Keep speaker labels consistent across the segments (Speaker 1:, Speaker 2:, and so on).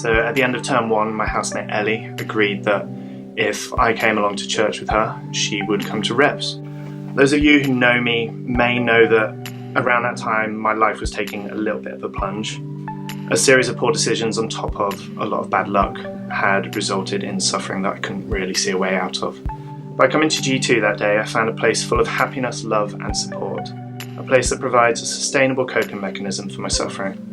Speaker 1: So at the end of term 1, my housemate Ellie agreed that if I came along to church with her, she would come to reps. Those of you who know me may know that around that time my life was taking a little bit of a plunge. A series of poor decisions on top of a lot of bad luck had resulted in suffering that I couldn't really see a way out of. By coming to G2 that day, I found a place full of happiness, love and support. A place that provides a sustainable coping mechanism for my suffering.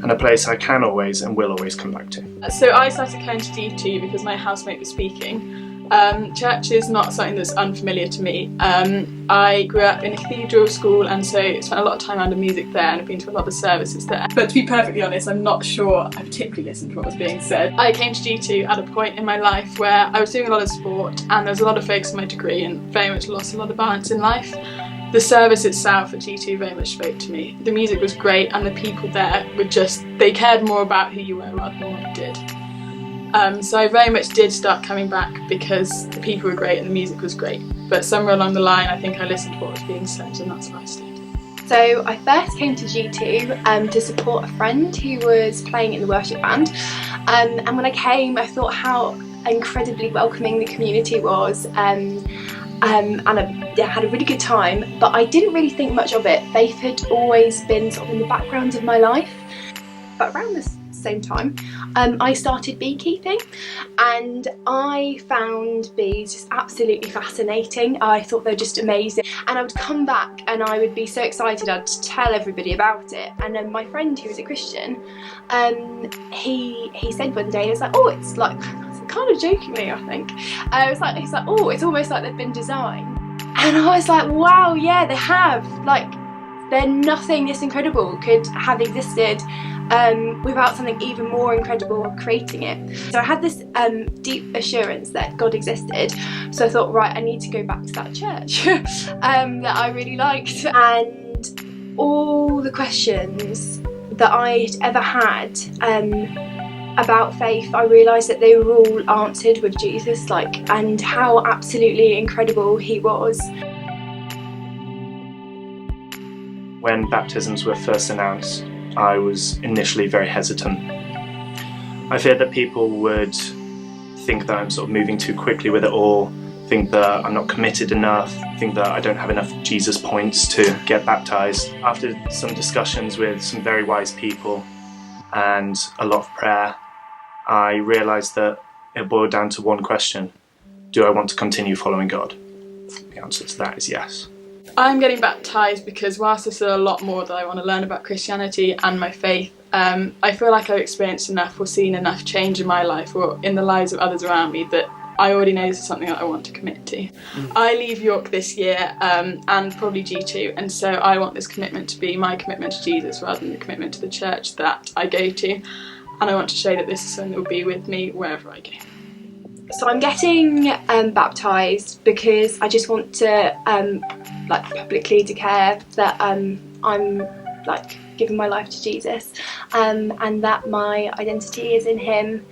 Speaker 1: And a place I can always and will always come back to.
Speaker 2: So I started going to G2 because my housemate was speaking. Church is not something that's unfamiliar to me. I grew up in a cathedral school and so spent a lot of time under music there and I've been to a lot of the services there. But to be perfectly honest, I'm not sure I particularly listened to what was being said. I came to G2 at a point in my life where I was doing a lot of sport and there was a lot of focus on my degree and very much lost a lot of balance in life. The service itself at G2 very much spoke to me. The music was great and the people there were they cared more about who you were rather than what you did. So I very much did start coming back because the people were great and the music was great. But somewhere along the line I think I listened to what was being said and that's why I stayed.
Speaker 3: So I first came to G2 to support a friend who was playing in the worship band. And when I came I thought how incredibly welcoming the community was. And I had a really good time, but I didn't really think much of it. Faith had always been sort of in the background of my life. But around the same time, I started beekeeping and I found bees just absolutely fascinating. I thought they were just amazing. And I would come back and I would be so excited, I'd tell everybody about it. And then my friend who was a Christian, he said one day, he was like, oh, it's like, kind of jokingly I think, he's like, oh, it's almost like they've been designed. And I was like, wow, yeah, they have. Like, nothing this incredible could have existed without something even more incredible creating it. So I had this deep assurance that God existed, so I thought, right, I need to go back to that church that I really liked. And all the questions that I'd ever had about faith, I realised that they were all answered with Jesus, and how absolutely incredible he was.
Speaker 1: When baptisms were first announced, I was initially very hesitant. I feared that people would think that I'm sort of moving too quickly with it all, think that I'm not committed enough, think that I don't have enough Jesus points to get baptised. After some discussions with some very wise people and a lot of prayer, I realised that it boiled down to one question: do I want to continue following God? The answer to that is yes.
Speaker 2: I'm getting baptised because whilst there's still a lot more that I want to learn about Christianity and my faith, I feel like I've experienced enough or seen enough change in my life or in the lives of others around me that I already know this is something that I want to commit to. I leave York this year and probably G2, and so I want this commitment to be my commitment to Jesus rather than the commitment to the church that I go to. And I want to show that this is something that will be with me wherever I go.
Speaker 3: So I'm getting baptised because I just want to publicly declare that I'm giving my life to Jesus and that my identity is in him.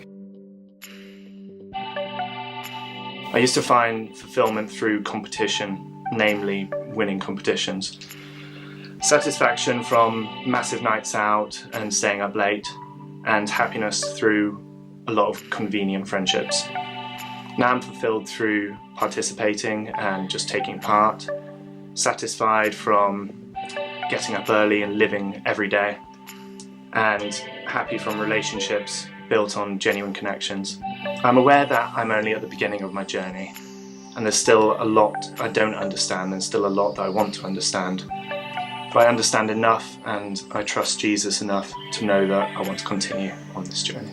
Speaker 1: I used to find fulfilment through competition, namely winning competitions. Satisfaction from massive nights out and staying up late, and happiness through a lot of convenient friendships. Now I'm fulfilled through participating and just taking part, satisfied from getting up early and living every day, and happy from relationships built on genuine connections. I'm aware that I'm only at the beginning of my journey, and there's still a lot I don't understand and still a lot that I want to understand. But I understand enough and I trust Jesus enough to know that I want to continue on this journey.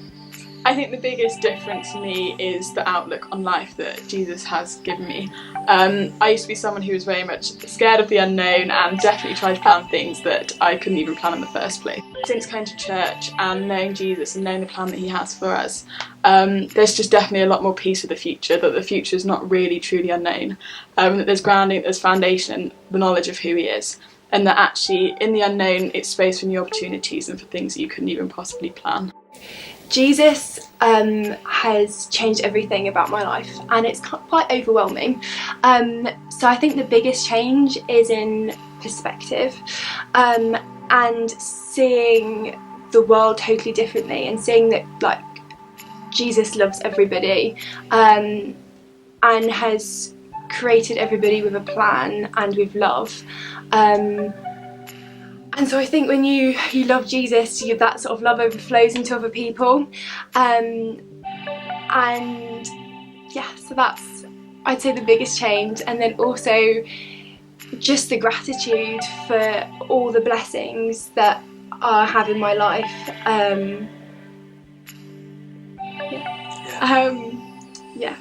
Speaker 2: I think the biggest difference for me is the outlook on life that Jesus has given me. I used to be someone who was very much scared of the unknown and definitely tried to plan things that I couldn't even plan in the first place. Since coming to church and knowing Jesus and knowing the plan that he has for us, there's just definitely a lot more peace with the future, that the future is not really truly unknown, that there's grounding, there's foundation, the knowledge of who he is, and that actually in the unknown it's space for new opportunities and for things that you couldn't even possibly plan.
Speaker 3: Jesus has changed everything about my life and it's quite overwhelming. So I think the biggest change is in perspective and seeing the world totally differently and seeing that Jesus loves everybody, and has created everybody with a plan and with love. And so I think when you love Jesus, that sort of love overflows into other people. And yeah, so that's, I'd say, the biggest change. And then also just the gratitude for all the blessings that I have in my life. Yeah.